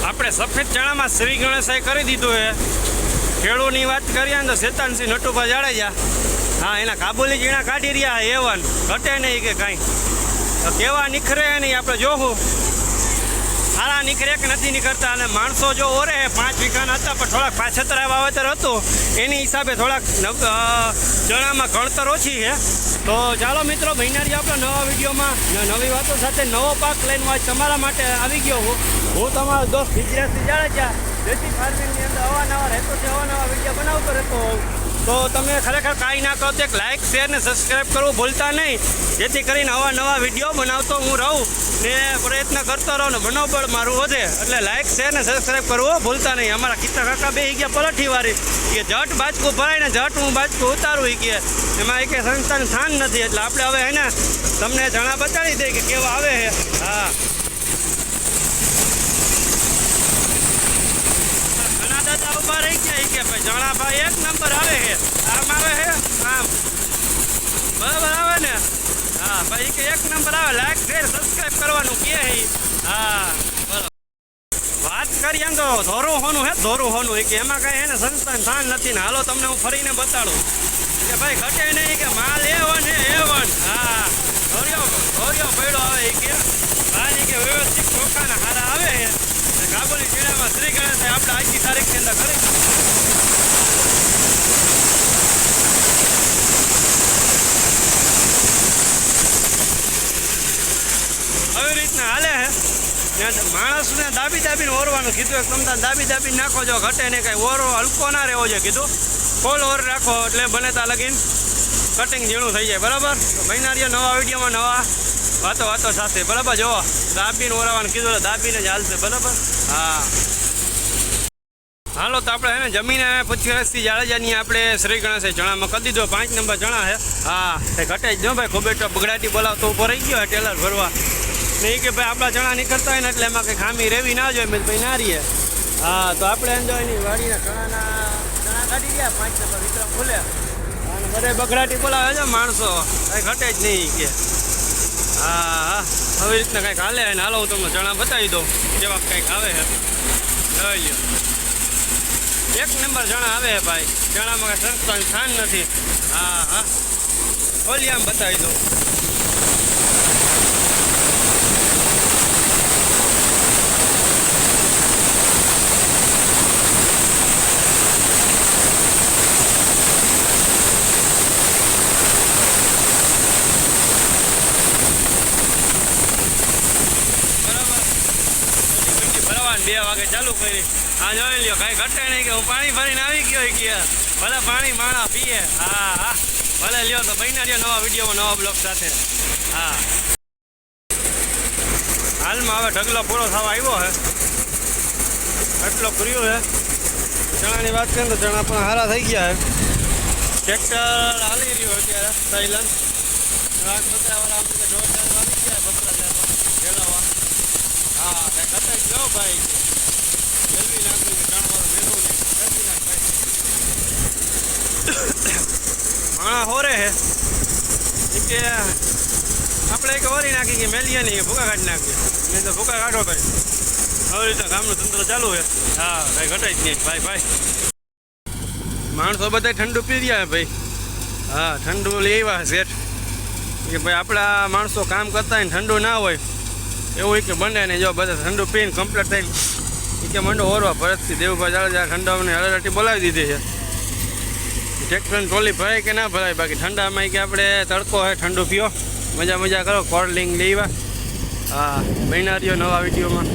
આપણે સફેદ ચણામાં શ્રી ગણેશાએ કરી દીધું છે. ખેડૂની વાત કરીએ ને તો શેતાનસિંહ નટુભા જાડેજા, હા, એના કાબુલી ઝીણા કાઢી રહ્યા એવન ઘટે નહીં કે કાંઈ. તો કેવા નીખરે નહીં આપણે જોવું, સારા નીકળે કે નથી નીકળતા. અને માણસો જો ઓરે 5 વીઘાના હતા પણ થોડાક 5-6 વાવેતર હતું, એની હિસાબે થોડાક ચણામાં ગણતર ઓછી છે. તો ચાલો મિત્રો, ભૈનારી આપણા નવા વિડીયોમાં નવી વાતો સાથે નવો પાક લઈને આજ તમારા માટે આવી ગયો હું તમારો દોસ્ત વિજયસિંહ જાડેજા. દેશી ફાર્મિંગની અંદર અવાનવા રહેતો છે, અવાનવા વિડીયો બનાવતો રહેતો હોઉં. તો તમે ખરેખર કાંઈ ના કરો તો એક લાઇક શેર ને સબસ્ક્રાઈબ કરવું ભૂલતા નહીં, જેથી કરીને નવા વિડીયો બનાવતો હું રહું ને પ્રયત્ન કરતો રહું ને મનોબળ મારું વધે. એટલે લાઇક શેર ને સબસ્ક્રાઈબ કરવું ભૂલતા નહીં. અમારા કિસ્સા કાકા બે ગયા પલઠીવાળી કે જટ બાજકું ભરાય ને જટ હું બાજકું ઉતારું એ કે એમાં એ કે સંસ્થાનું સ્થાન નથી. એટલે આપણે હવે એને તમને જણા બતાડી દઈએ કે કેવા આવે છે. હા, ઉભા રહી ગયા કે ભાઈ જણા ભાઈ એક નંબર આવે છે, આમ આવે છે આમ બરાબર આવે ને. હા ભાઈ કે એક નંબર આવે, લાઈક શેર સબસ્ક્રાઈબ કરવાનું કે. હા બરાબર. વાત કરીએ તો ધોરું હોનું હે, ધોરું હોનું કે એમાં કાંઈ હે ને સંસ્થાન સ્થાન નથી ને. હાલો તમને હું ફરીને બતાડું કે ભાઈ ઘટે નહીં કે માલ A1 હે A1. હા, ધોરિયો પડ્યો આવે કે ભાઈ કે વ્યવસ્થિત ચોખાના હારા આવે છે. કાબુલી ઝીણામાં શ્રી ગણેશ આપણે આજની તારીખની અંદર કરી આવી રીતના હાલે છે. માણસને દાબીને ઓરવાનું કીધું, એક તમતા દાબી નાખો, જો ઘટે ને કાંઈ ઓરો હલકો ના રહેવો જોઈએ કીધું. ફૂલ ઓર રાખો એટલે બને ત્યાં લગીને કટિંગ ઝીણું થઈ જાય. બરાબર. ભૈનારીઓ નવા વિડીયોમાં નવા વાતો સાથે. બરાબર. જો દાબીને ઓરાવાનું કીધું એટલે દાબીને જ હાલશે. બરાબર. હા, હાલો તો આપણે હે ને જમીને પૃથ્વીરાજસિંહ જાડેજાની આપણે શ્રી ગણેશે ચણામાં કરી દીધો. 5 નંબર ચણા છે. હા, એ ઘટે જ ન ભાઈ. ખૂબ એટલો બગડાટી બોલાવતો ઉપર રહી ગયો ટેલર ભરવા નહીં કે ભાઈ આપણા ચણા નીકળતા હોય ને એટલે એમાં કંઈ ખામી રહેવી ના જોઈએ ભાઈ ના રહીએ. હા, તો આપણે એન્જો એની વાડીના ચણા કાઢી ગયા. 5 નંબર વિક્રમ ખુલે અને બધે બગડાટી બોલાવે છે માણસો, કાંઈ ઘટે જ નહીં કે. હા, આવી રીતના કંઈક હાલે ને. હાલો હું તમને ચણા બતાવી દઉં જેવા કંઈક આવે છે. જોઈ લો, 1 નંબર ચણા આવે છે ભાઈ. ચણામાં કાંઈ સંસ્થાન સ્થાન નથી. હા, ખોલી આમ બતાવી દઉં. બરાબર. 2 વાગે ચાલુ કરી. હા, જોઈ લ્યો, કાંઈ ઘટે નહીં કે હું પાણી ભરીને આવી ગયો કે ભલે પાણી માણા પીએ. હા, ભલે લ્યો. તો બન્યા નવા વિડીયોમાં નવા બ્લોગ સાથે. હા, હાલમાં હવે ઢગલો પૂરો થવા આવ્યો છે, એટલો કર્યું છે. ચણાની વાત કરીએ તો ચણા પણ સારા થઈ ગયા છે. ટ્રેક્ટર હાલી રહ્યું અત્યારે સાયલન બકરાવાળા આમ કે જોરદાર આવી ગયા બકરા ખેલાવા. હા, કંઈ ઘટે જ લો ભાઈ. જલ્દી નાખ્યું કે ચણવાનું મેળવું નહીં જલ્દી નાખ ભાઈ. માણા હોરે છે કે આપણે એક ઓરી નાખી કે મેલીએ નહીં, ભૂકા કાઢી નાખીએ નહીં તો ભૂકા કાઢો ભાઈ. આવી રીતે ગામનું તંત્ર ચાલુ છે. હા, કાંઈ ઘટે જ નહીં ભાઈ. માણસો બધા ઠંડુ પી રહ્યા ભાઈ. હા, ઠંડુ લેવા શેઠ કે ભાઈ આપણા માણસો કામ કરતા હોય ને ઠંડુ ના હોય એવું કે બને ને. જો બધા ઠંડુ પીને કમ્પ્લીટ થઈને એ કે મંડો ઓરવા ભરતથી દેવુભાઈ જાડેજા ઠંડાઓને હળરાટી બોલાવી દીધી છે. ટ્રેક્ટરની ટ્રોલી ભરાય કે ના ભરાય, બાકી ઠંડામાં કે આપણે તડકો હોય ઠંડુ પીઓ, મજા કરો, કોલ્ડ ડ્રિંક લેવા. હા, બન્યા રહ્યો નવા વિડીયોમાં.